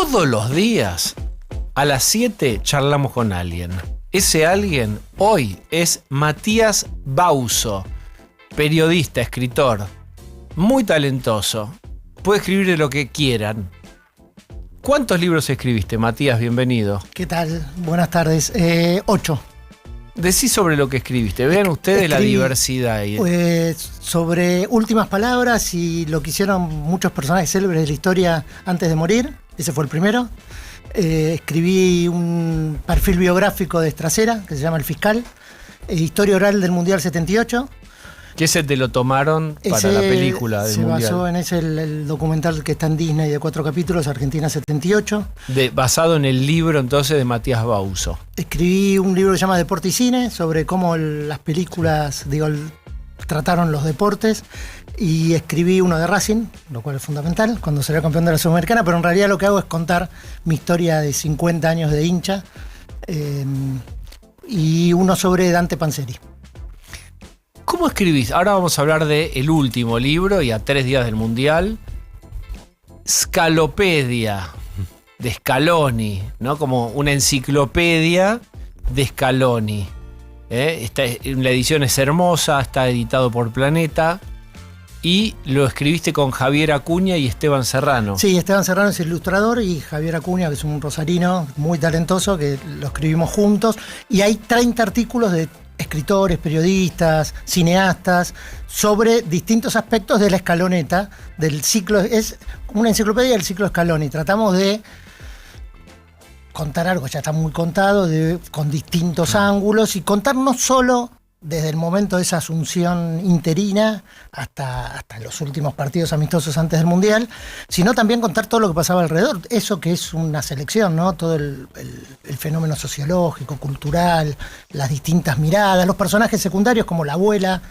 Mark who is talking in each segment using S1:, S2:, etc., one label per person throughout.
S1: Todos los días a las 7 charlamos con alguien. Ese alguien hoy es Matías Bauzo, periodista, escritor, muy talentoso. Puede escribir de lo que quieran. ¿Cuántos libros escribiste, Matías? Bienvenido.
S2: ¿Qué tal? Buenas tardes. 8.
S1: Decí sobre lo que escribiste. Vean ustedes la diversidad ahí.
S2: Sobre últimas palabras y lo que hicieron muchos personajes célebres de la historia antes de morir. Ese fue el primero. Escribí un perfil biográfico de Estracera, que se llama El Fiscal. Historia oral del Mundial 78.
S1: Que ese te lo tomaron para la película del Mundial.
S2: Se basó en ese el documental que está en Disney de 4 capítulos, Argentina 78.
S1: Basado en el libro entonces de Matías Bauzo.
S2: Escribí un libro que se llama Deporte y Cine, sobre cómo las películas, trataron los deportes. Y escribí uno de Racing, lo cual es fundamental, cuando será campeón de la Sudamericana, pero en realidad lo que hago es contar mi historia de 50 años de hincha. Y uno sobre Dante Panzeri.
S1: ¿Cómo escribís? Ahora vamos a hablar del último libro y a 3 días del Mundial. Scalopedia de Scaloni, ¿no? Como una enciclopedia de Scaloni. La edición es hermosa, está editado por Planeta. Y lo escribiste con Javier Acuña y Esteban Serrano.
S2: Sí, Esteban Serrano es el ilustrador y Javier Acuña, que es un rosarino muy talentoso, que lo escribimos juntos. Y hay 30 artículos de escritores, periodistas, cineastas, sobre distintos aspectos de la escaloneta, del ciclo. Es una enciclopedia del ciclo Scaloni. Tratamos de contar algo, ya está muy contado, con distintos ángulos, y contar no solo desde el momento de esa asunción interina hasta los últimos partidos amistosos antes del Mundial, sino también contar todo lo que pasaba alrededor. Eso que es una selección, ¿no? Todo el fenómeno sociológico, cultural, las distintas miradas, los personajes secundarios como la abuela,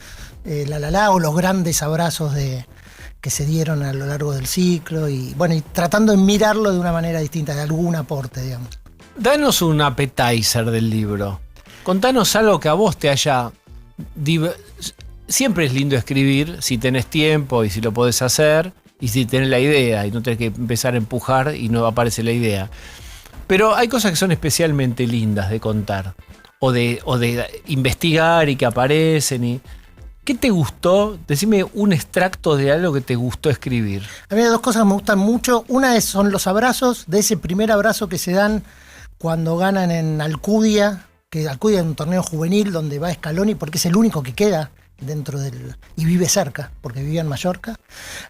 S2: la o los grandes abrazos que se dieron a lo largo del ciclo, y tratando de mirarlo de una manera distinta, de algún aporte, digamos.
S1: Danos un appetizer del libro. Contanos algo que a vos te haya... Siempre es lindo escribir si tenés tiempo y si lo podés hacer y si tenés la idea y no tenés que empezar a empujar y no aparece la idea. Pero hay cosas que son especialmente lindas de contar o de investigar y que aparecen. ¿Qué te gustó? Decime un extracto de algo que te gustó escribir.
S2: A mí hay 2 cosas que me gustan mucho. Una son los abrazos, de ese primer abrazo que se dan cuando ganan en Alcudia, que Alcudia es un torneo juvenil donde va Scaloni porque es el único que queda dentro y vive cerca, porque vivía en Mallorca,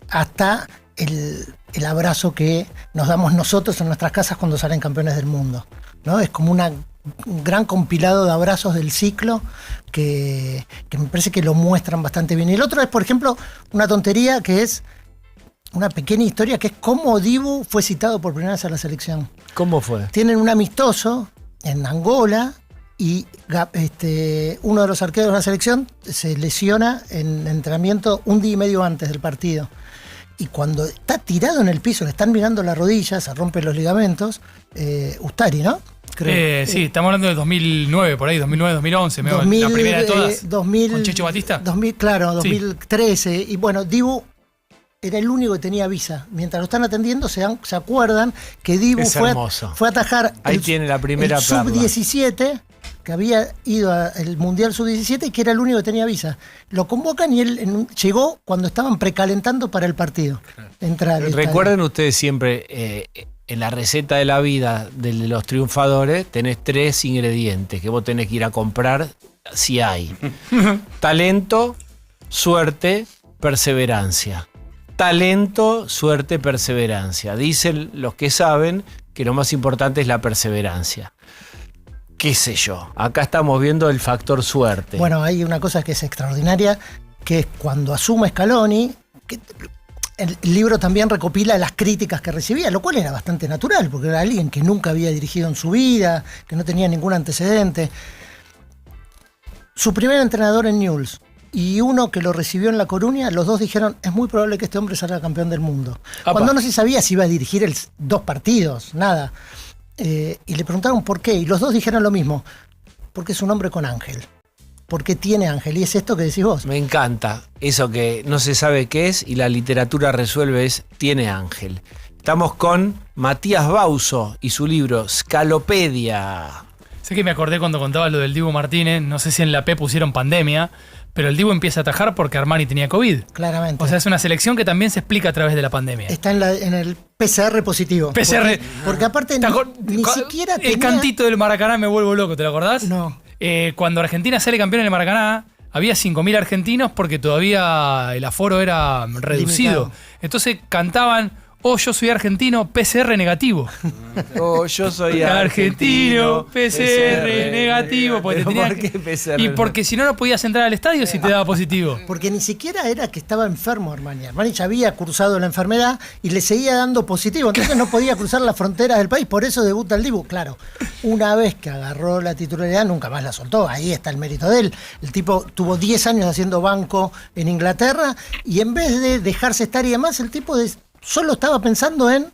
S2: hasta el abrazo que nos damos nosotros en nuestras casas cuando salen campeones del mundo, ¿no? Es como un gran compilado de abrazos del ciclo que me parece que lo muestran bastante bien. Y el otro es, por ejemplo, una tontería que es una pequeña historia, que es cómo Dibu fue citado por primera vez a la selección.
S1: ¿Cómo fue?
S2: Tienen un amistoso en Angola y uno de los arqueros de la selección se lesiona en entrenamiento un día y medio antes del partido. Y cuando está tirado en el piso, le están mirando la rodilla, se rompen los ligamentos. Ustari, ¿no?
S3: Creo. Sí, estamos hablando de 2009, por ahí, 2009, 2011, la primera de todas.
S2: 2000,
S3: ¿Con Checho Batista?
S2: 2013. Sí. Y Dibu era el único que tenía visa. Mientras lo están atendiendo, se acuerdan que Dibu fue a atajar
S1: ahí tiene la primera
S2: el sub-17, que había ido al Mundial sub-17 y que era el único que tenía visa. Lo convocan y él llegó cuando estaban precalentando para el partido.
S1: Recuerden ustedes siempre, en la receta de la vida de los triunfadores, tenés 3 ingredientes que vos tenés que ir a comprar si hay. Talento, suerte, perseverancia. Talento, suerte, perseverancia. Dicen los que saben que lo más importante es la perseverancia. ¿Qué sé yo? Acá estamos viendo el factor suerte.
S2: Bueno, hay una cosa que es extraordinaria, que es cuando asume Scaloni, que el libro también recopila las críticas que recibía, lo cual era bastante natural, porque era alguien que nunca había dirigido en su vida, que no tenía ningún antecedente. Su primer entrenador en Newell's y uno que lo recibió en La Coruña, los dos dijeron, es muy probable que este hombre salga campeón del mundo. Apa. Cuando no se sabía si iba a dirigir 2 partidos, nada. Y le preguntaron por qué, y los dos dijeron lo mismo, porque es un hombre con ángel, porque tiene ángel, y es esto que decís vos.
S1: Me encanta eso que no se sabe qué es y la literatura resuelve, es tiene ángel. Estamos con Matías Bauso y su libro Scalopedia.
S3: Sé que me acordé cuando contaba lo del Dibu Martínez, no sé si en la P pusieron pandemia, pero el Dibu empieza a atajar porque Armani tenía COVID.
S2: Claramente.
S3: O sea, es una selección que también se explica a través de la pandemia.
S2: Está en el PCR positivo.
S3: PCR.
S2: Porque aparte ni siquiera
S3: El cantito del Maracaná me vuelvo loco, ¿te lo acordás?
S2: No.
S3: Cuando Argentina sale campeón en el Maracaná, había 5.000 argentinos porque todavía el aforo era reducido.
S2: Limitado.
S3: Entonces cantaban, oh, yo soy argentino, PCR negativo.
S1: Oh, yo soy
S3: Argentino, PCR negativo. Porque
S1: ¿Pero
S3: te
S1: por qué PCR?
S3: Y porque si no, no podías entrar al estadio si te daba positivo.
S2: Porque ni siquiera era que estaba enfermo Armani. Armani ya había cursado la enfermedad y le seguía dando positivo. Entonces no podía cruzar las fronteras del país. Por eso debuta el Dibu. Claro, una vez que agarró la titularidad, nunca más la soltó. Ahí está el mérito de él. El tipo tuvo 10 años haciendo banco en Inglaterra y en vez de dejarse estar y demás, el tipo solo estaba pensando en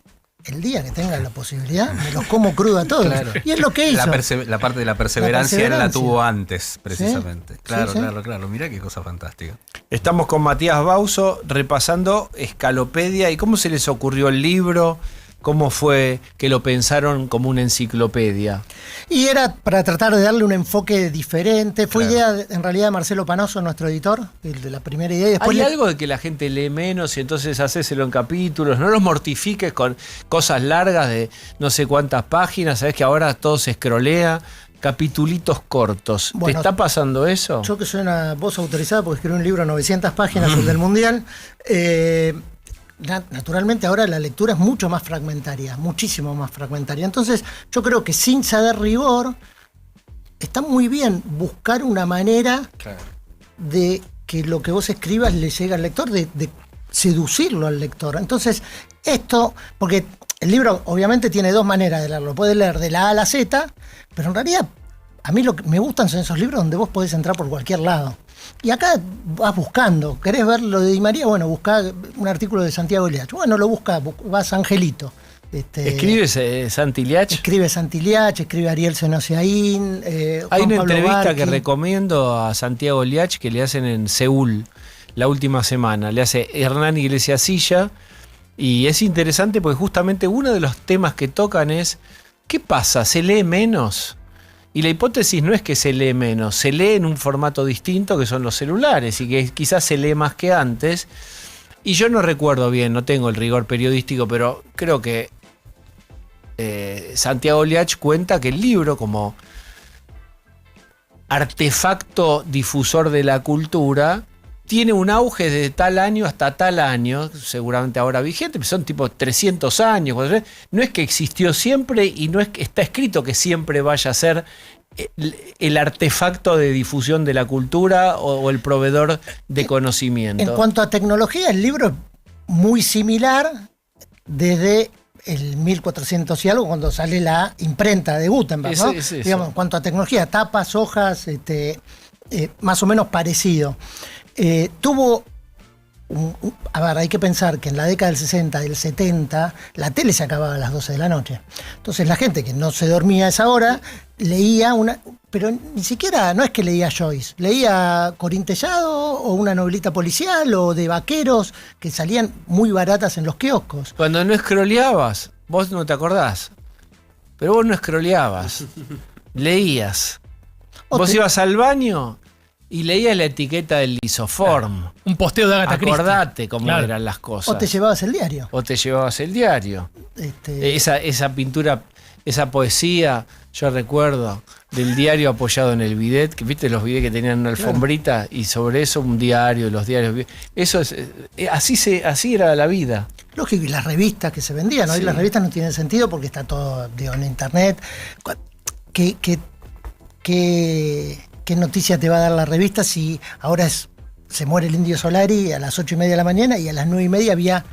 S2: el día que tenga la posibilidad, me los como crudo a todos.
S4: Claro.
S2: Y es lo que hizo.
S4: La parte de la perseverancia él la tuvo antes, precisamente.
S2: Sí,
S4: Claro,
S2: sí.
S4: claro. Mirá qué cosa fantástica.
S1: Estamos con Matías Bauso repasando Scalopedia. ¿Y cómo se les ocurrió el libro? ¿Cómo fue que lo pensaron como una enciclopedia?
S2: Y era para tratar de darle un enfoque diferente. Fue
S4: Claro.
S2: idea, en realidad, de Marcelo Panoso, nuestro editor, el de la primera idea. Y después
S1: ¿Hay algo de que la gente lee menos y entonces hacéselo en capítulos? No los mortifiques con cosas largas de no sé cuántas páginas. Sabés que ahora todo se escrolea. Capitulitos cortos. ¿Te
S2: Bueno,
S1: está pasando eso?
S2: Yo que soy una voz autorizada porque escribí un libro de 900 páginas sobre el Mundial, naturalmente ahora la lectura es mucho más fragmentaria, muchísimo más fragmentaria. Entonces yo creo que sin saber rigor, está muy bien buscar una manera de que lo que vos escribas le llegue al lector, de seducirlo al lector. Entonces esto, porque el libro obviamente tiene dos maneras de leerlo, puedes leer de la A a la Z, pero en realidad a mí lo que me gustan son esos libros donde vos podés entrar por cualquier lado. Y acá vas buscando, ¿querés ver lo de Di María? Bueno, buscá un artículo de Santiago Iliach. Bueno, lo buscás, vas a Angelito.
S1: ¿Escribes Santi Iliach?
S2: Escribe Santi Iliach, escribe Ariel Senosiaín.
S1: Hay una
S2: Juan Pablo
S1: entrevista
S2: Barqui.
S1: que recomiendo a Santiago Iliach que le hacen en Seúl la última semana. Le hace Hernán Iglesias Silla y es interesante porque justamente uno de los temas que tocan es ¿qué pasa? ¿Se lee menos? Y la hipótesis no es que se lee menos, se lee en un formato distinto que son los celulares y que quizás se lee más que antes. Y yo no recuerdo bien, no tengo el rigor periodístico, pero creo que Santiago Iliach cuenta que el libro como artefacto difusor de la cultura tiene un auge desde tal año hasta tal año, seguramente ahora vigente, son tipo 300 años. No es que existió siempre y no es que está escrito que siempre vaya a ser el artefacto de difusión de la cultura o el proveedor de conocimiento.
S2: En cuanto a tecnología, el libro es muy similar desde el 1400 y algo, cuando sale la imprenta de Gutenberg, ¿no?
S1: Es eso.
S2: Digamos, en cuanto a tecnología, tapas, hojas, más o menos parecido. Tuvo, a ver, hay que pensar que en la década del 60 y del 70 la tele se acababa a las 12 de la noche. Entonces la gente que no se dormía a esa hora leía pero ni siquiera, no es que leía Joyce, leía Corín Tellado o una novelita policial o de vaqueros que salían muy baratas en los kioscos.
S1: Cuando no escroleabas, vos no te acordás, pero vos no escroleabas, leías. Vos ibas al baño y leías la etiqueta del Lisoform.
S3: Un posteo de Agatha Christie.
S1: Acordate cómo
S3: Claro.
S1: eran las cosas.
S2: O te llevabas el diario.
S1: O te llevabas el diario.
S2: Este,
S1: Esa pintura, esa poesía, yo recuerdo, del diario apoyado en el bidet, que viste los bidets que tenían una alfombrita y sobre eso un diario, los diarios. Eso es, así era la vida.
S2: Lógico, y las revistas que se vendían. Hoy
S1: Sí.
S2: las revistas no tienen sentido porque está todo, digo, en internet. ¿Qué noticia te va a dar la revista si ahora se muere el Indio Solari a las 8:30 de la mañana y a las 9:30 había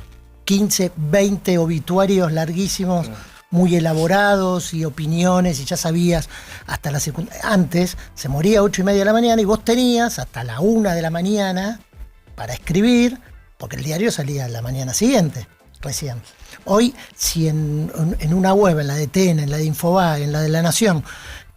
S2: 15, 20 obituarios larguísimos, muy elaborados y opiniones, y ya sabías hasta la antes se moría a 8:30 de la mañana y vos tenías hasta la 1 de la mañana para escribir, porque el diario salía la mañana siguiente, recién. Hoy, si en una web, en la de TN, en la de Infobae, en la de La Nación,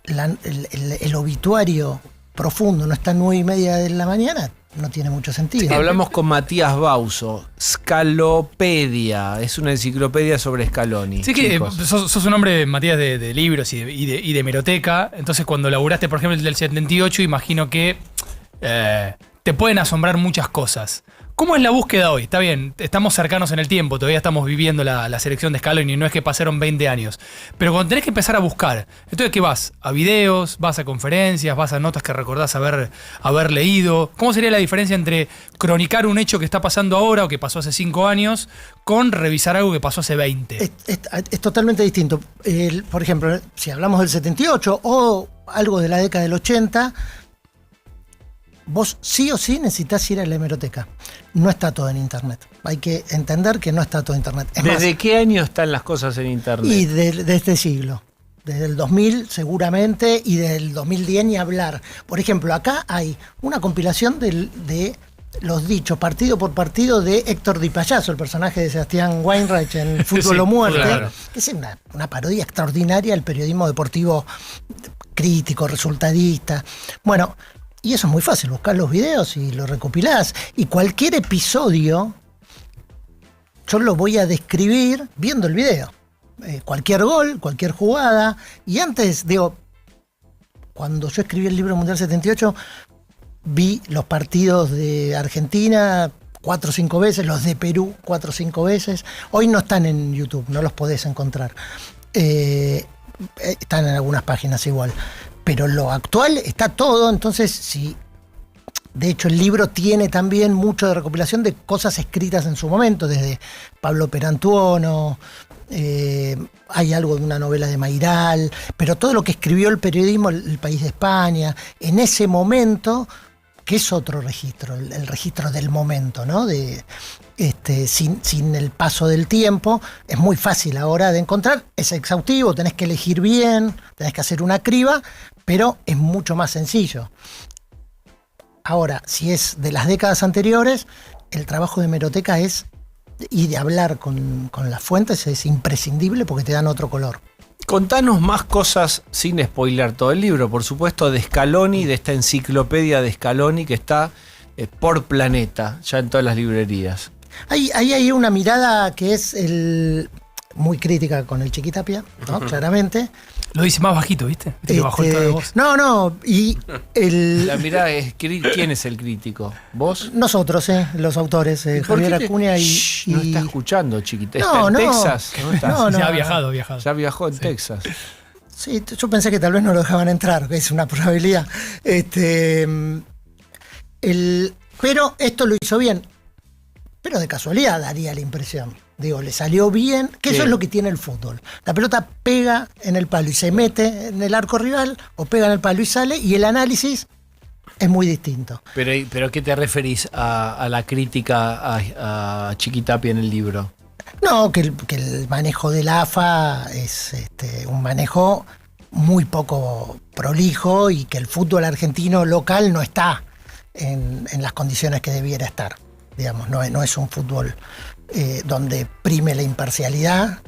S2: el obituario profundo no está a 9:30 de la mañana, no tiene mucho sentido.
S1: Hablamos con Matías Bauso. Scalopedia, es una enciclopedia sobre Scaloni.
S3: Sí, que
S1: chicos.
S3: sos un hombre, Matías, de libros y de hemeroteca. Entonces, cuando laburaste, por ejemplo, el del 78, imagino que te pueden asombrar muchas cosas. ¿Cómo es la búsqueda hoy? Está bien, estamos cercanos en el tiempo, todavía estamos viviendo la selección de Scaloni, no es que pasaron 20 años. Pero cuando tenés que empezar a buscar, entonces ¿qué vas? ¿A videos? ¿Vas a conferencias? ¿Vas a notas que recordás haber leído? ¿Cómo sería la diferencia entre cronicar un hecho que está pasando ahora o que pasó hace 5 años con revisar algo que pasó hace 20?
S2: Es totalmente distinto. Por ejemplo, si hablamos del 78 o algo de la década del 80... vos sí o sí necesitas ir a la hemeroteca. No está todo en internet. Hay que entender que no está todo en internet.
S1: ¿Desde qué año están las cosas en internet?
S2: Y de este siglo. Desde el 2000 seguramente y desde el 2010 ni hablar. Por ejemplo, acá hay una compilación de los dichos partido por partido de Héctor Di Payaso, el personaje de Sebastián Weinreich en Fútbol
S3: Sí,
S2: o Muerte,
S3: claro.
S2: que es una parodia extraordinaria del periodismo deportivo crítico, resultadista. Bueno, y eso es muy fácil, buscar los videos y lo recopilás. Y cualquier episodio, yo lo voy a describir viendo el video. Cualquier gol, cualquier jugada. Y antes, cuando yo escribí el libro Mundial 78, vi los partidos de Argentina 4 o 5 veces, los de Perú 4 o 5 veces. Hoy no están en YouTube, no los podés encontrar. Están en algunas páginas igual. Pero lo actual está todo, entonces sí. De hecho, el libro tiene también mucho de recopilación de cosas escritas en su momento, desde Pablo Perantuono, hay algo de una novela de Mayral, pero todo lo que escribió el periodismo, el País de España, en ese momento, que es otro registro, el registro del momento, ¿no? Sin el paso del tiempo, es muy fácil ahora de encontrar, es exhaustivo, tenés que elegir bien, tenés que hacer una criba, pero es mucho más sencillo. Ahora, si es de las décadas anteriores, el trabajo de hemeroteca y de hablar con las fuentes es imprescindible porque te dan otro color.
S1: Contanos más cosas sin spoiler todo el libro, por supuesto, de Scaloni, de esta enciclopedia de Scaloni que está por Planeta, ya en todas las librerías.
S2: Hay una mirada que es muy crítica con el Chiquitapia, ¿no? Claramente.
S3: Lo dice más bajito, ¿viste? ¿Viste que bajó el tono de voz?
S2: No, y
S1: La mirada es, ¿quién es el crítico? ¿Vos?
S2: nosotros, los autores,
S1: ¿Por
S2: Javier
S1: qué
S2: Acuña
S1: No está escuchando, chiquita. ¿Está
S2: No,
S1: en
S2: no.
S1: Texas? ¿No está?
S2: No,
S3: Ya ha viajado.
S1: Ya viajó en Texas.
S2: Sí, yo pensé que tal vez no lo dejaban entrar, que es una probabilidad. Pero esto lo hizo bien. Pero de casualidad daría la impresión. Le salió bien, que eso es lo que tiene el fútbol. La pelota pega en el palo y se mete en el arco rival, o pega en el palo y sale, y el análisis es muy distinto.
S1: ¿Pero qué te referís a la crítica a Chiquitapia en el libro?
S2: No, que el manejo del AFA es un manejo muy poco prolijo y que el fútbol argentino local no está en las condiciones que debiera estar. Digamos, no es un fútbol donde prime la imparcialidad.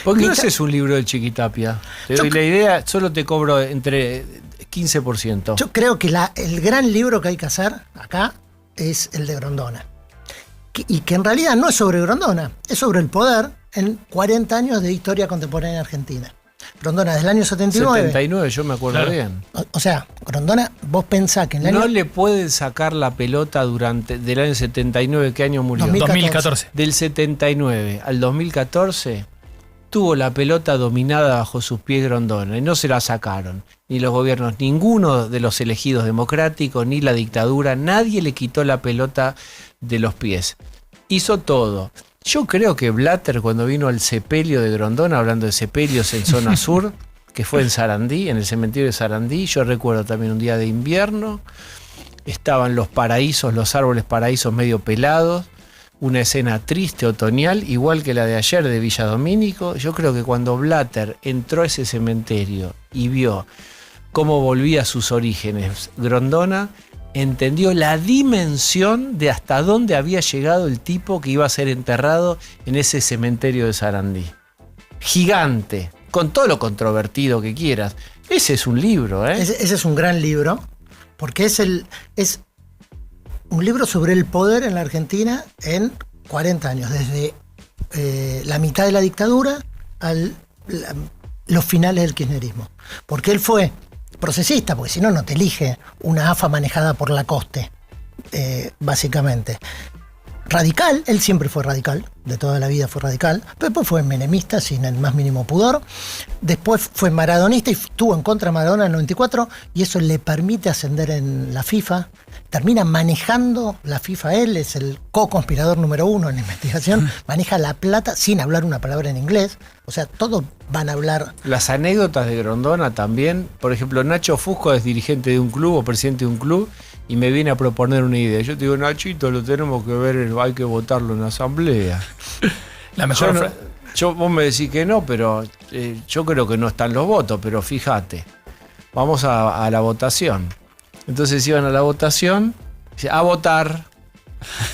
S1: ¿Por qué no haces un libro de Chiquitapia? Te doy la idea, solo te cobro entre 15%.
S2: Yo creo que el gran libro que hay que hacer acá es el de Grondona. Y que en realidad no es sobre Grondona, es sobre el poder en 40 años de historia contemporánea argentina. Grondona desde el año 79.
S1: 79, yo me acuerdo bien.
S2: O sea, Grondona, vos pensás que en el año...
S1: No le pueden sacar la pelota del año 79, ¿qué año murió?
S3: 2014.
S1: Del 79 al 2014 tuvo la pelota dominada bajo sus pies Grondona y no se la sacaron. Ni los gobiernos, ninguno de los elegidos democráticos, ni la dictadura, nadie le quitó la pelota de los pies. Hizo todo. Yo creo que Blatter, cuando vino al sepelio de Grondona, hablando de sepelios en zona sur, que fue en Sarandí, en el cementerio de Sarandí, yo recuerdo también un día de invierno, estaban los paraísos, los árboles paraísos medio pelados, una escena triste, otoñal, igual que la de ayer de Villa Domínico. Yo creo que cuando Blatter entró a ese cementerio y vio cómo volvía a sus orígenes Grondona, entendió la dimensión de hasta dónde había llegado el tipo que iba a ser enterrado en ese cementerio de Sarandí. Gigante, con todo lo controvertido que quieras. Ese es un libro, ¿eh?
S2: Ese es un gran libro, porque un libro sobre el poder en la Argentina en 40 años, desde la mitad de la dictadura a los finales del kirchnerismo. Porque él fue procesista, porque si no, no te elige una AFA manejada por Lacoste, básicamente. Radical, él siempre fue radical, de toda la vida fue radical, pero después fue menemista sin el más mínimo pudor, después fue maradonista y estuvo en contra de Maradona en el 94 y eso le permite ascender en la FIFA, termina manejando la FIFA, él es el co-conspirador número 1 en la investigación, maneja la plata sin hablar una palabra en inglés, o sea, todos van a hablar.
S1: Las anécdotas de Grondona también, por ejemplo, Nacho Fusco es dirigente de un club o presidente de un club, y me viene a proponer una idea. Yo te digo, Nachito, lo tenemos que ver, hay que votarlo en la asamblea.
S3: La mejor
S1: vos me decís que no, pero yo creo que no están los votos, pero fíjate, vamos a la votación. Entonces iban a la votación, a votar,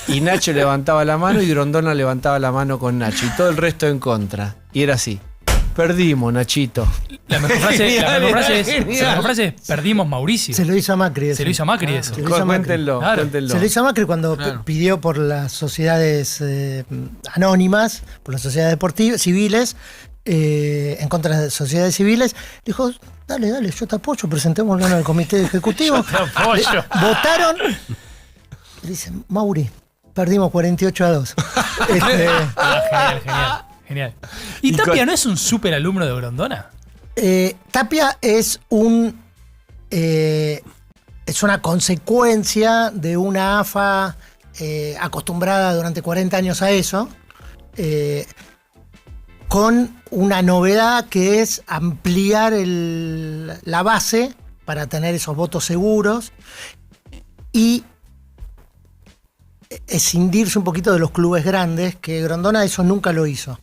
S1: y Nacho levantaba la mano y Grondona levantaba la mano con Nacho, y todo el resto en contra. Y era así. Perdimos, Nachito.
S3: La mejor frase es perdimos Mauricio.
S2: Se lo hizo a Macri.
S3: Se lo hizo a Macri eso.
S1: Cuéntenlo,
S3: claro.
S1: cuéntenlo.
S2: Se lo hizo a Macri cuando pidió por las sociedades anónimas, por las sociedades deportivas, civiles, en contra de sociedades civiles. Dijo, dale, yo te apoyo, presentémoslo en el comité ejecutivo.
S3: Yo te apoyo.
S2: Votaron. Dicen, Mauri, perdimos 48-2.
S3: Genial. ¿Y Tapia no es un súper alumno de Grondona?
S2: Tapia es es una consecuencia de una AFA acostumbrada durante 40 años a eso, con una novedad que es ampliar la base para tener esos votos seguros y escindirse un poquito de los clubes grandes, que Grondona eso nunca lo hizo.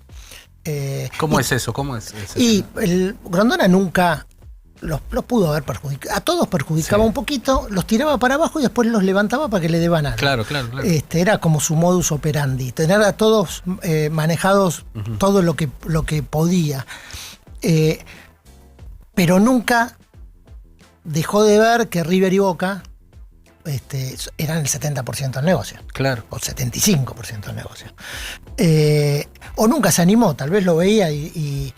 S4: ¿Cómo es eso? ¿Cómo es eso?
S2: Y Grondona nunca los pudo haber perjudicado. A todos perjudicaba un poquito, los tiraba para abajo y después los levantaba para que le deban algo.
S4: Claro.
S2: Era como su modus operandi, tener a todos manejados todo lo que podía. Pero nunca dejó de ver que River y Boca eran el 70% del negocio.
S4: Claro.
S2: O 75% del negocio. O nunca se animó, tal vez lo veía y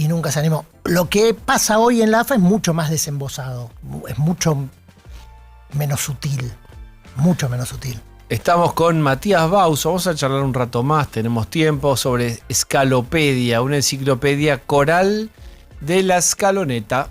S2: nunca se animó. Lo que pasa hoy en la AFA es mucho más desembosado, es mucho menos sutil, mucho menos sutil.
S1: Estamos con Matías Bauso, vamos a charlar un rato más, tenemos tiempo, sobre Scalopedia, una enciclopedia coral de la escaloneta.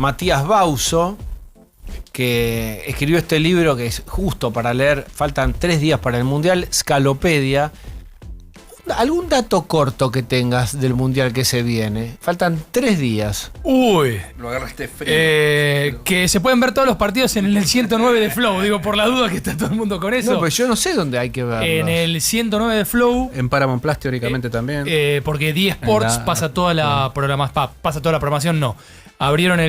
S1: Matías Bauso, que escribió este libro que es justo para leer, faltan 3 días para el Mundial, Scalopedia. ¿Algún dato corto que tengas del Mundial que se viene? Faltan 3 días.
S3: Uy.
S4: Lo agarraste frío.
S3: Que se pueden ver todos los partidos en el 109 de Flow. Digo, por la duda que está todo el mundo con eso.
S1: No, pues yo no sé dónde hay que verlos.
S3: En el 109 de Flow.
S4: En Paramount Plus teóricamente también.
S3: Porque D Sports pasa toda la programación, no. Abrieron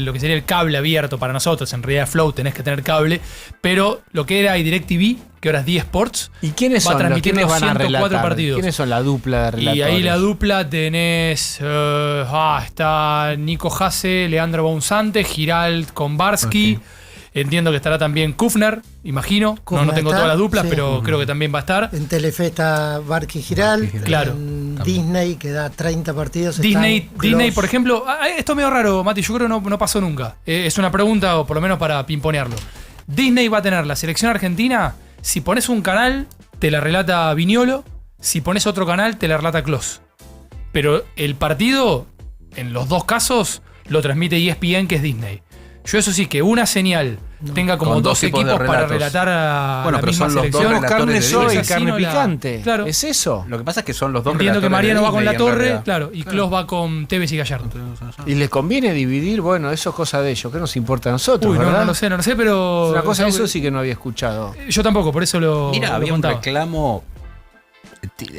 S3: lo que sería el cable abierto para nosotros. En realidad Flow tenés que tener cable. Pero lo que era DirecTV, que ahora es D Sports,
S1: ¿y quiénes
S3: va
S1: son?
S3: transmitir
S1: ¿Quiénes van a
S3: 104
S1: relatar?
S3: partidos.
S1: ¿Quiénes son la dupla de relatores?
S3: Y ahí la dupla tenés... está Nico Hase, Leandro Bonsante, Giralt Kombarski.
S4: Ok.
S3: Entiendo que estará también Kufner, imagino.
S2: Kufner
S3: no tengo
S2: está,
S3: todas las duplas,
S2: sí.
S3: pero creo que también va a estar.
S2: En Telefe está Barqui Giral.
S3: Claro.
S2: En Disney, que da 30 partidos.
S3: Disney,
S2: están
S3: por ejemplo, esto es medio raro, Mati, yo creo que no pasó nunca. Es una pregunta, o por lo menos para pimponearlo. Disney va a tener la selección argentina. Si pones un canal, te la relata Viñolo. Si pones otro canal, te la relata Clos. Pero el partido, en los dos casos, lo transmite ESPN, que es Disney. Yo eso sí, que una señal tenga como
S4: Con
S3: 2
S4: dos tipos de
S3: equipos para
S4: relatos.
S3: relatar a
S4: Bueno,
S3: la
S4: pero
S3: misma
S4: son los dos
S3: selección.
S4: relatores
S1: Carne
S4: de
S1: soy,
S3: Disney.
S1: carne
S3: Así no la-
S1: picante.
S3: Claro.
S1: ¿Es eso?
S4: Lo que pasa es que son los dos
S3: Entiendo que
S4: relatores
S3: Mariano
S4: de
S3: va con la
S4: Disney, en
S3: Torre,
S4: realidad.
S3: claro, y Clos va con Tevez y Gallardo.
S1: ¿Y les conviene dividir? Bueno, eso es cosa de ellos. ¿Qué nos importa a nosotros,
S3: Uy,
S1: verdad?
S3: no lo sé, pero...
S1: Una cosa de
S3: tengo
S1: eso sí que no había escuchado.
S3: Yo tampoco, por eso lo
S4: Mira,
S3: lo
S4: había un
S3: contaba.
S4: reclamo.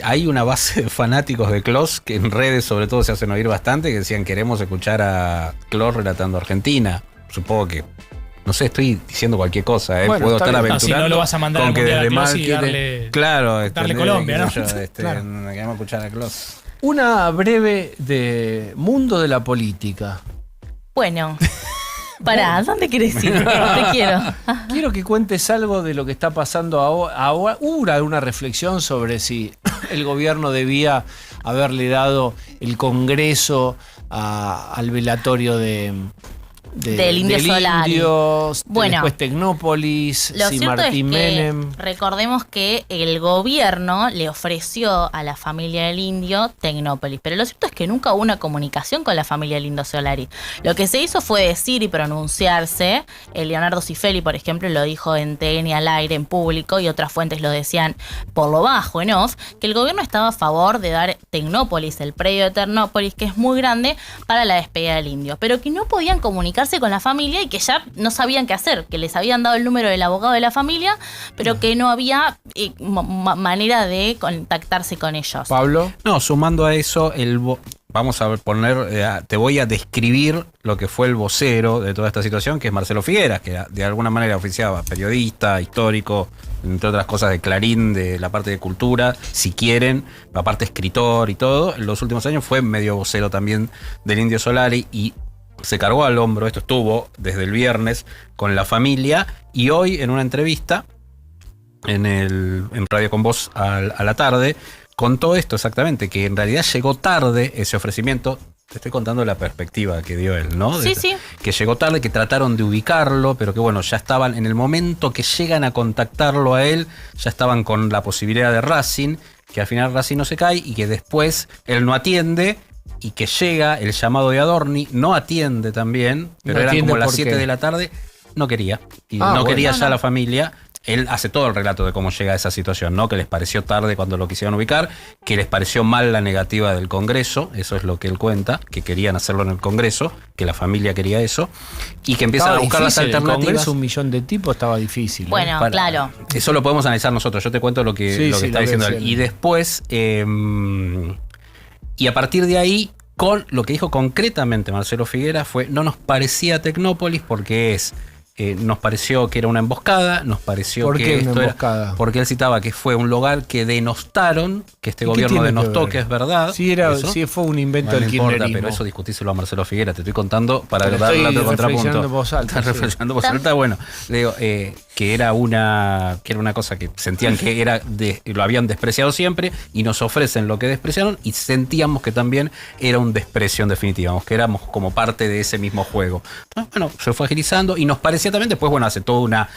S4: Hay una base de fanáticos de Clos que en redes sobre todo se hacen oír bastante, que decían queremos escuchar a Clos relatando a Argentina. Supongo que, no sé, estoy diciendo cualquier cosa,
S1: Bueno,
S4: puedo
S1: está
S4: estar
S1: bien.
S3: No, si no lo vas a mandar
S4: con
S3: al
S4: que
S3: Mundial a
S4: desde
S3: Clos y
S4: marketing-
S3: darle-
S4: claro,
S3: darle Colombia, ¿no?
S2: Claro.
S4: Queremos escuchar a Clos.
S1: Una breve de mundo de la política.
S5: Bueno, pará, ¿dónde querés ir? Te quiero.
S1: Quiero que cuentes algo de lo que está pasando ahora. ¿Hubo alguna reflexión sobre si el gobierno debía haberle dado el Congreso al velatorio
S5: Del Indio Solari. Bueno,
S1: después Tecnópolis,
S5: Lo
S1: si
S5: cierto
S1: Martín
S5: es que
S1: Menem?
S5: recordemos que el gobierno le ofreció a la familia del Indio Tecnópolis, pero lo cierto es que nunca hubo una comunicación con la familia del Indio Solari. Lo que se hizo fue decir y pronunciarse. Leonardo Cifelli, por ejemplo, lo dijo en TN al aire, en público, y otras fuentes lo decían por lo bajo, en off, que el gobierno estaba a favor de dar Tecnópolis, el predio de Tecnópolis, que es muy grande, para la despedida del Indio, pero que no podían comunicarse con la familia y que ya no sabían qué hacer, que les habían dado el número del abogado de la familia, pero que no había manera de contactarse con ellos.
S1: Pablo.
S4: No, sumando a eso, vamos a poner, te voy a describir lo que fue el vocero de toda esta situación, que es Marcelo Figueras, que de alguna manera oficiaba, periodista, histórico, entre otras cosas de Clarín, de la parte de cultura, si quieren, aparte escritor y todo. En los últimos años fue medio vocero también del Indio Solari y se cargó al hombro, esto estuvo desde el viernes con la familia, y hoy en una entrevista en Radio con Voz a la tarde contó esto exactamente, que en realidad llegó tarde ese ofrecimiento. Te estoy contando la perspectiva que dio él, ¿no?
S5: Sí, sí.
S4: Que llegó tarde, que trataron de ubicarlo, pero que bueno, ya estaban, en el momento que llegan a contactarlo a él, ya estaban con la posibilidad de Racing, que al final Racing no se cae y que después él no atiende, y que llega el llamado de Adorni, no atiende también, pero
S1: No
S4: eran
S1: atiende
S4: como las
S1: ¿por
S4: 7
S1: qué?
S4: de la tarde, no quería. Y
S1: Bueno.
S4: quería ya la familia. Él hace todo el relato de cómo llega a esa situación, ¿no? Que les pareció tarde cuando lo quisieron ubicar, que les pareció mal la negativa del Congreso, eso es lo que él cuenta, que querían hacerlo en el Congreso, que la familia quería eso, y que empiezan a buscar las
S1: El
S4: alternativas.
S1: Congreso, 1 millón de tipos, estaba difícil.
S5: Bueno, claro.
S4: Eso lo podemos analizar nosotros, yo te cuento lo que,
S1: Sí,
S4: lo que
S1: sí,
S4: está
S1: lo
S4: diciendo
S1: que
S4: él.
S1: decía
S4: Y
S1: él.
S4: después, y a partir de ahí, con lo que dijo concretamente Marcelo Figueras fue, no nos parecía Tecnópolis porque nos pareció que era una emboscada, nos pareció
S1: ¿Por
S4: que
S1: qué una
S4: esto
S1: emboscada?
S4: era, porque él citaba que fue un lugar que denostaron, que este
S1: ¿Y qué
S4: gobierno
S1: tiene que
S4: denostó,
S1: ver?
S4: que es verdad.
S1: Si fue un invento
S4: No
S1: del
S4: importa,
S1: kirchnerismo.
S4: pero eso discutíselo a Marcelo Figueras, te estoy contando para
S1: Pero
S4: darle
S1: estoy
S4: otro
S1: reflexionando
S4: contrapunto.
S1: en voz alta,
S4: Estás
S1: sí.
S4: reflexionando en voz alta, bueno, le digo, que era una cosa que sentían que lo habían despreciado siempre y nos ofrecen lo que despreciaron y sentíamos que también era un desprecio en definitiva, que éramos como parte de ese mismo juego. Entonces, bueno, se fue agilizando y nos parecía también, después, bueno, hace toda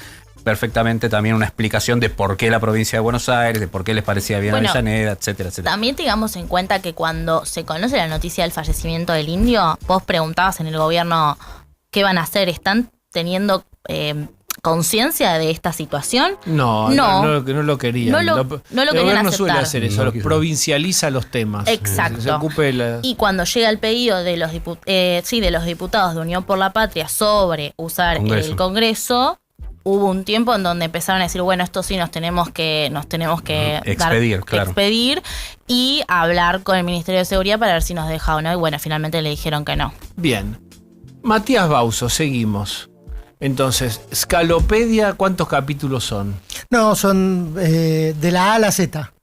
S4: perfectamente también una explicación de por qué la provincia de Buenos Aires, de por qué les parecía bien
S5: Bueno,
S4: Avellaneda, etcétera, etcétera.
S5: También tengamos en cuenta que cuando se conoce la noticia del fallecimiento del Indio, vos preguntabas en el gobierno ¿qué van a hacer? ¿Están teniendo conciencia de esta situación?
S1: No lo querían.
S5: No lo
S1: el
S5: querían
S1: gobierno suele
S5: aceptar.
S1: hacer eso, provincializa los temas.
S5: Exacto.
S1: Se ocupe
S5: Y cuando llega el pedido de los diputados de Unión por la Patria sobre usar el Congreso, hubo un tiempo en donde empezaron a decir, bueno, esto sí nos tenemos que expedir y hablar con el Ministerio de Seguridad para ver si nos deja o no. Y bueno, finalmente le dijeron que no.
S1: Bien. Matías Bauzo, seguimos. Entonces, Scalopedia, ¿cuántos capítulos son?
S2: No, son de la A a la Z.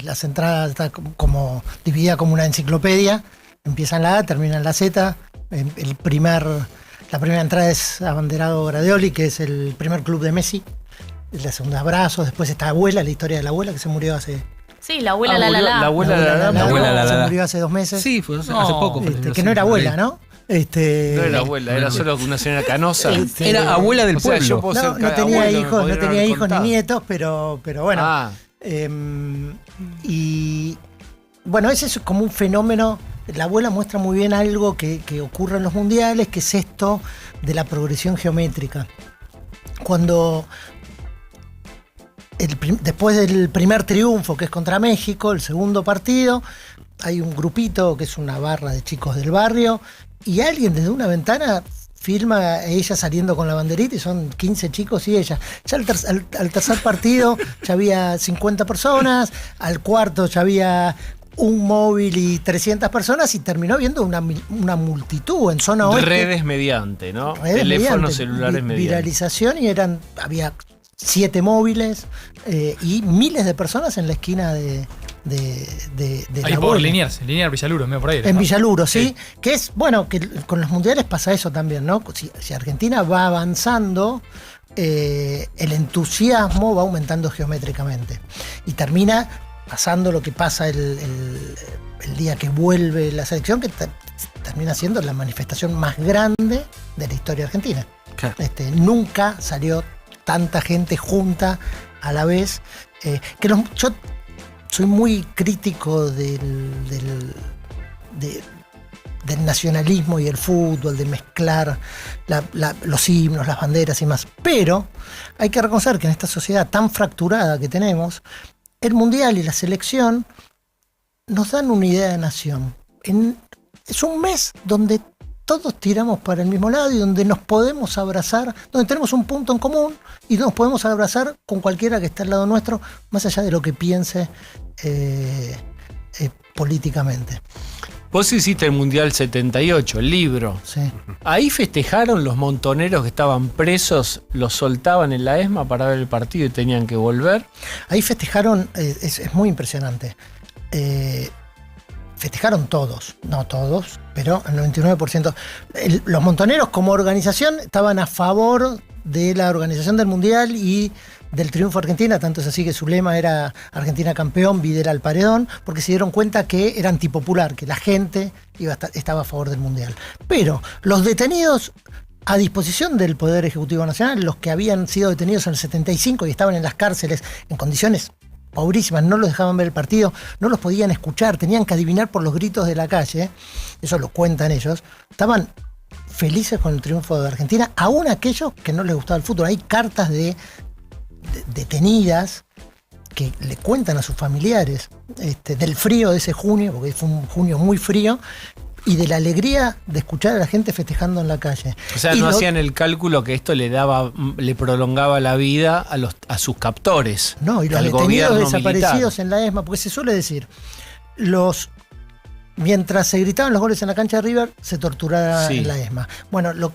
S2: Las entradas está como dividida como una enciclopedia. Empieza en la A, termina en la Z. La primera entrada es Abanderado Gradioli, que es el primer club de Messi. La segunda, Abrazos. Después está Abuela, la historia de la abuela que se murió hace...
S5: Sí, la abuela
S1: La
S2: se murió hace 2 meses.
S4: Sí, fue hace poco.
S2: Que no era abuela, ¿no?
S1: No era abuela, era solo una señora canosa.
S4: Era abuela del pueblo.
S1: yo puedo ser
S2: No tenía
S1: abuelo,
S2: hijos,
S1: me podrían haber
S2: ni
S1: contado.
S2: nietos, pero bueno. Y bueno, ese es como un fenómeno. La abuela muestra muy bien algo que ocurre en los mundiales, que es esto de la progresión geométrica. Cuando después del primer triunfo, que es contra México, el segundo partido, hay un grupito que es una barra de chicos del barrio, y alguien desde una ventana filma a ella saliendo con la banderita, y son 15 chicos y ella. Ya al tercer partido ya había 50 personas, al cuarto ya había un móvil y 300 personas, y terminó viendo una multitud en zona oeste.
S1: Redes mediante, ¿no?
S2: Redes
S1: Teléfonos
S2: mediante,
S1: celulares mediante.
S2: Viralización, y había 7 móviles y miles de personas en la esquina de
S3: Ahí
S2: la
S3: por
S2: abuela.
S3: Linear Villaluro, medio por ahí.
S2: En
S3: ¿no?
S2: Villaluro, sí. Que es, bueno, que con los mundiales pasa eso también, ¿no? Si Argentina va avanzando, el entusiasmo va aumentando geométricamente. Y termina pasando lo que pasa el día que vuelve la selección, que termina siendo la manifestación más grande de la historia argentina.
S4: Claro.
S2: Nunca salió tanta gente junta a la vez. Yo soy muy crítico del nacionalismo y el fútbol, de mezclar los himnos, las banderas y más. Pero hay que reconocer que en esta sociedad tan fracturada que tenemos, el mundial y la selección nos dan una idea de nación. Es un mes donde todos tiramos para el mismo lado y donde nos podemos abrazar, donde tenemos un punto en común y nos podemos abrazar con cualquiera que esté al lado nuestro, más allá de lo que piense políticamente.
S1: Vos hiciste el Mundial 78, el libro.
S2: Sí.
S1: Ahí festejaron los montoneros que estaban presos, los soltaban en la ESMA para ver el partido y tenían que volver.
S2: Ahí festejaron, es muy impresionante. Festejaron todos, no todos, pero el 99%. Los montoneros como organización estaban a favor de la organización del Mundial y del triunfo de Argentina, tanto es así que su lema era Argentina campeón, Videla al paredón, porque se dieron cuenta que era antipopular, que la gente estaba a favor del Mundial. Pero los detenidos a disposición del Poder Ejecutivo Nacional, los que habían sido detenidos en el 75 y estaban en las cárceles en condiciones pobrísimas, no los dejaban ver el partido, no los podían escuchar, tenían que adivinar por los gritos de la calle, eso lo cuentan ellos, estaban felices con el triunfo de Argentina, aún aquellos que no les gustaba el fútbol. Hay cartas de detenidas que le cuentan a sus familiares del frío de ese junio, porque fue un junio muy frío, y de la alegría de escuchar a la gente festejando en la calle.
S1: O sea, no hacían el cálculo que esto le prolongaba la vida a sus captores.
S2: No, y los detenidos desaparecidos en la ESMA, porque se suele decir, mientras se gritaban los goles en la cancha de River, se torturaba en la ESMA. Bueno, lo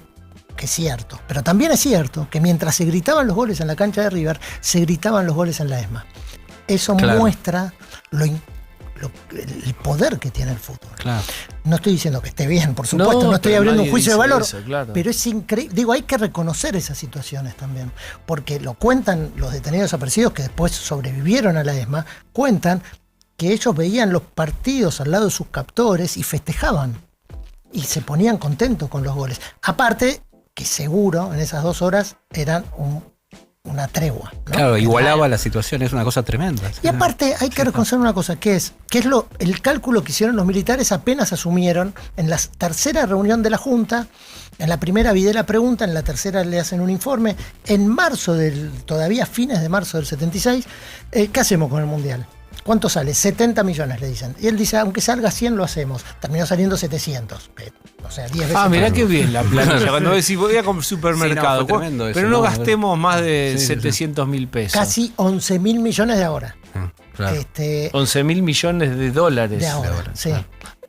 S2: que es cierto, pero también es cierto que mientras se gritaban los goles en la cancha de River, se gritaban los goles en la ESMA. Eso muestra el poder que tiene el fútbol.
S4: Claro.
S2: No estoy diciendo que esté bien, por supuesto, no estoy abriendo un juicio de valor,
S1: eso, claro.
S2: Pero es increíble. Digo, hay que reconocer esas situaciones también, porque lo cuentan los detenidos desaparecidos que después sobrevivieron a la ESMA, cuentan que ellos veían los partidos al lado de sus captores y festejaban y se ponían contentos con los goles. Aparte, que seguro en esas 2 horas eran una tregua, ¿no?
S4: Claro, igualaba la situación, es una cosa tremenda.
S2: Y aparte hay que reconocer una cosa, que es el cálculo que hicieron los militares apenas asumieron en la tercera reunión de la Junta, En la primera Videla pregunta, en la tercera le hacen un informe. En marzo todavía fines de marzo del 76, ¿qué hacemos con el Mundial? ¿Cuánto sale? 70 millones, le dicen. Y él dice, aunque salga 100 lo hacemos. Terminó saliendo 700. O sea, 10 veces.
S1: Mirá qué bien la planilla. Cuando decís, voy a comer supermercado,
S4: Sí, no, fue tremendo
S1: pero
S4: eso,
S1: no
S4: ¿no?
S1: gastemos más de 700.000 pesos.
S2: Casi 11 mil millones de ahora.
S4: Claro.
S1: 11.000 millones de dólares.
S2: De ahora, sí.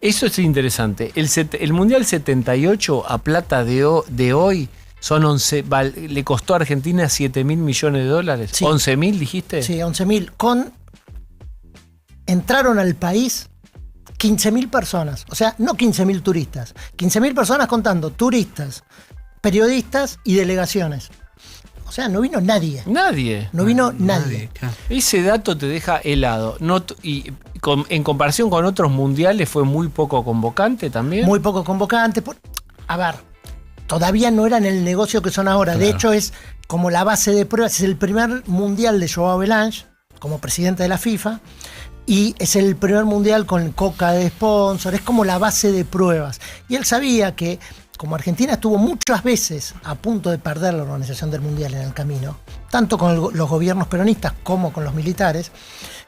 S1: Eso es interesante. El Mundial 78 a plata de hoy son 11, le costó a Argentina 7.000 millones de dólares.
S2: Sí.
S1: 11.000, dijiste.
S2: Sí, 11.000. Entraron al país 15.000 personas. O sea, no 15.000 turistas. 15.000 personas contando turistas, periodistas y delegaciones. O sea, no vino nadie.
S1: Nadie.
S2: No vino nadie.
S4: Claro.
S1: Ese dato te deja helado. En comparación con otros mundiales fue muy poco convocante también.
S2: Muy poco convocante. A ver, todavía no eran el negocio que son ahora.
S4: Claro.
S2: De hecho, es como la base de pruebas. Es el primer mundial de Joao Belange como presidente de la FIFA. Y es el primer mundial con Coca de sponsor. Es como la base de pruebas. Y él sabía que, como Argentina estuvo muchas veces a punto de perder la organización del mundial en el camino, tanto con los gobiernos peronistas como con los militares,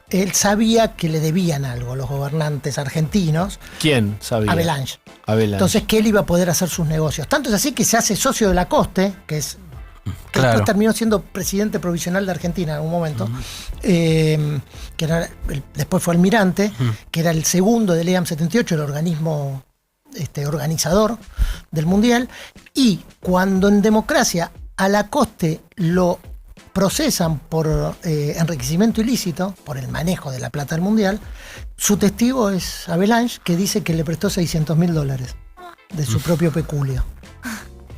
S2: él sabía que le debían algo los gobernantes argentinos.
S1: ¿Quién sabía?
S2: A Belange.
S1: Belange.
S2: Entonces, que él iba a poder hacer sus negocios. Tanto es así que se hace socio de Lacoste, que
S4: Claro.
S2: después terminó siendo presidente provisional de Argentina en algún momento, que después fue almirante, que era el segundo del EAM 78, el organismo organizador del Mundial. Y cuando en democracia a Lacoste lo procesan por enriquecimiento ilícito, por el manejo de la plata del Mundial, su testigo es Belange, que dice que le prestó $600.000 de su propio peculio.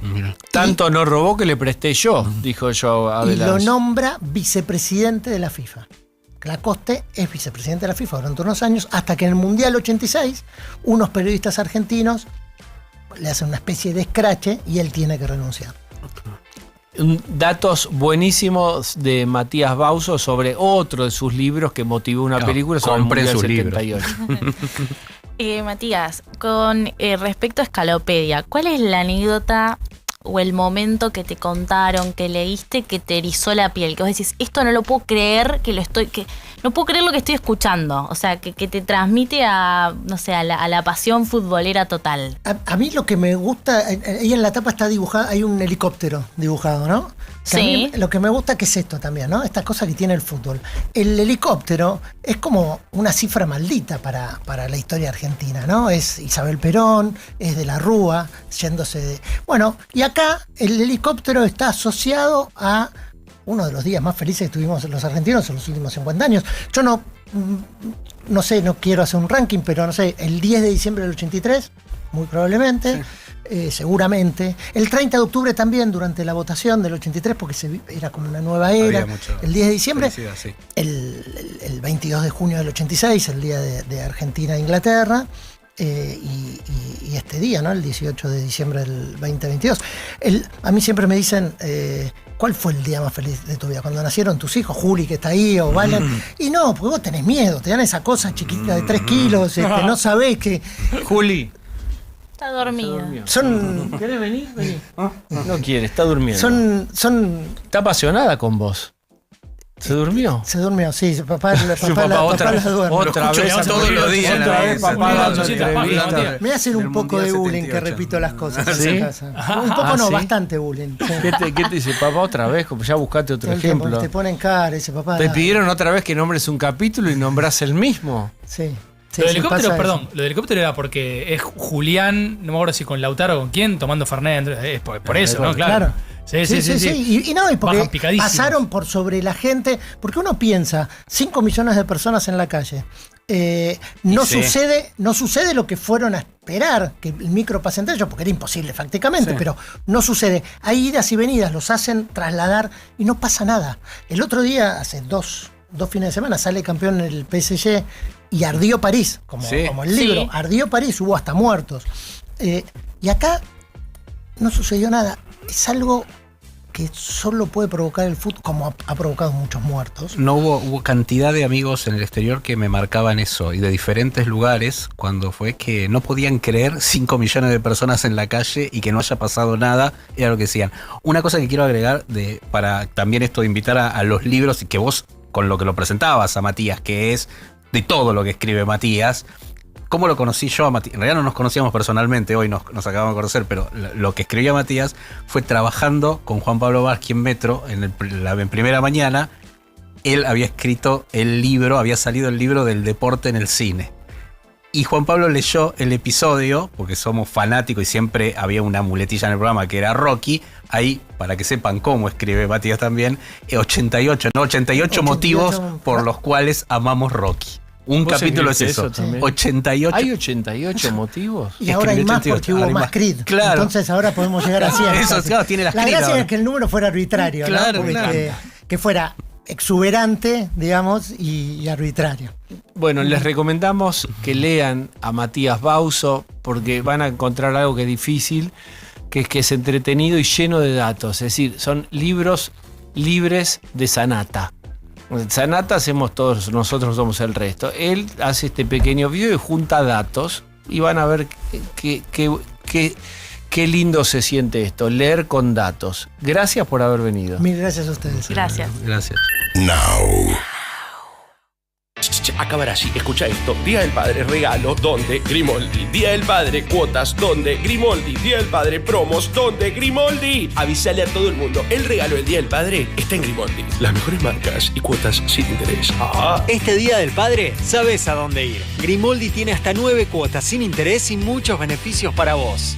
S4: Mira.
S1: Tanto no robó que le presté yo, dijo yo a
S2: Y lo
S1: Belange.
S2: nombra vicepresidente de la FIFA. Lacoste es vicepresidente de la FIFA durante unos años, hasta que en el Mundial 86 unos periodistas argentinos le hacen una especie de escrache y él tiene que renunciar.
S1: Datos buenísimos de Matías Bauso sobre otro de sus libros que motivó una película sobre el
S4: compren
S1: Mundial
S4: sus libros.
S1: 78.
S5: Matías, con respecto a Escalopedia, ¿cuál es la anécdota o el momento que te contaron, que leíste, que te erizó la piel? Que vos decís, esto no lo puedo creer, no puedo creer lo que estoy escuchando. O sea, que te transmite a la pasión futbolera total.
S2: A mí lo que me gusta, ahí en la tapa está dibujada, hay un helicóptero dibujado, ¿no? Que a mí
S5: Sí.
S2: lo que me gusta que es esto también, ¿no? Esta cosa que tiene el fútbol. El helicóptero es como una cifra maldita para la historia argentina, ¿no? Es Isabel Perón, es de la Rúa, yéndose de... Bueno, y acá el helicóptero está asociado a uno de los días más felices que tuvimos los argentinos en los últimos 50 años. Yo no sé, no quiero hacer un ranking, pero no sé, el 10 de diciembre del 83, muy probablemente, seguramente. El 30 de octubre también, durante la votación del 83, porque era como una nueva era.
S4: Había mucho
S2: El 10 de diciembre.
S4: felicidad, sí.
S2: El 22 de junio del 86, el día de Argentina e Inglaterra. Y este día, ¿no? El 18 de diciembre del 2022. A mí siempre me dicen, ¿cuál fue el día más feliz de tu vida? Cuando nacieron tus hijos, Juli, que está ahí, o Valen. Y no, porque vos tenés miedo, te dan esa cosa chiquita de 3 kilos, no sabés que...
S1: Juli.
S5: Está dormida.
S2: Son...
S1: ¿Querés venir? Vení. No quiere, está durmiendo.
S2: Son...
S1: Está apasionada con vos. ¿Se durmió?
S2: Se durmió, sí, papá
S1: Su papá
S2: la duerme.
S1: otra
S3: escucho,
S1: vez
S3: le
S4: todos los días,
S1: otra vez
S4: Matías,
S1: papá dando
S3: sí,
S1: entrevistas.
S2: Me hacen un
S4: Del
S2: poco de
S4: Mundial
S2: bullying que
S4: 78.
S2: repito las cosas
S1: ¿Sí?
S2: en casa. Un poco
S1: Ah,
S2: no,
S1: ¿sí?
S2: bastante bullying. Sí.
S1: ¿Qué te dice papá otra vez? Como ya buscate otro
S2: Todo el tiempo
S1: ejemplo.
S2: te ponen cara, dice papá.
S1: Te
S2: dale.
S1: pidieron otra vez que nombres un capítulo y nombrás el mismo.
S2: Sí.
S3: Lo del
S2: sí,
S3: helicóptero,
S2: pasa
S3: perdón,
S2: eso.
S3: lo del helicóptero era porque es Julián, no me acuerdo si con Lautaro o con quién, tomando Fernet, es por eso, ¿no? Claro. Sí.
S2: Y no, y porque
S3: Bajan picadísimos.
S2: pasaron por sobre la gente, porque uno piensa, 5 millones de personas en la calle. No
S4: sí.
S2: sucede lo que fueron a esperar, que el micro pase entre ellos, porque era imposible prácticamente, pero no sucede. Hay idas y venidas, los hacen trasladar y no pasa nada. El otro día, hace dos fines de semana, sale campeón el PSG y ardió París, como el libro,
S5: Sí.
S2: ardió París, hubo hasta muertos. Y acá no sucedió nada. Es algo que solo puede provocar el fútbol, como ha provocado muchos muertos.
S4: No hubo cantidad de amigos en el exterior que me marcaban eso, y de diferentes lugares, cuando fue que no podían creer 5 millones de personas en la calle y que no haya pasado nada, era lo que decían. Una cosa que quiero agregar para también esto de invitar a los libros, y que vos con lo que lo presentabas a Matías, que es de todo lo que escribe Matías. ¿Cómo lo conocí yo a Matías? En realidad no nos conocíamos personalmente, hoy nos acabamos de conocer, pero lo que escribía Matías fue trabajando con Juan Pablo Vázquez en Metro, en Primera Mañana. Él había escrito el libro, había salido el libro del deporte en el cine. Y Juan Pablo leyó el episodio, porque somos fanáticos y siempre había una muletilla en el programa que era Rocky. Ahí, para que sepan cómo escribe Matías también, 88 motivos por los cuales amamos Rocky. Un capítulo es eso. 88.
S1: ¿Hay 88 motivos?
S2: Y ahora hay más porque hubo más Creed.
S4: Claro.
S2: Entonces ahora podemos llegar así a
S4: eso, claro, tiene las
S2: La
S4: Creed
S2: gracia
S4: ahora.
S2: es que el número fuera arbitrario,
S4: Claro,
S2: ¿no? Porque
S4: claro.
S2: que fuera exuberante, digamos, y arbitrario.
S1: Bueno, les recomendamos que lean a Matías Bauzo porque van a encontrar algo que es difícil, que es entretenido y lleno de datos. Es decir, son libros libres de Sanata. Sanata hacemos todos, nosotros somos el resto. Él hace este pequeño video y junta datos y van a ver qué lindo se siente esto, leer con datos. Gracias por haber venido.
S2: Mil gracias a ustedes.
S5: Gracias.
S4: Gracias.
S6: Now.
S7: Acabará así, escucha esto. Día del Padre, regalo, donde Grimoldi. Día del Padre, cuotas, donde Grimoldi. Día del Padre, promos, donde Grimoldi. Avísale a todo el mundo, el regalo del Día del Padre está en Grimoldi. Las mejores marcas y cuotas sin interés.
S8: Este Día del Padre, sabes a dónde ir. Grimoldi tiene hasta 9 cuotas sin interés y muchos beneficios para vos.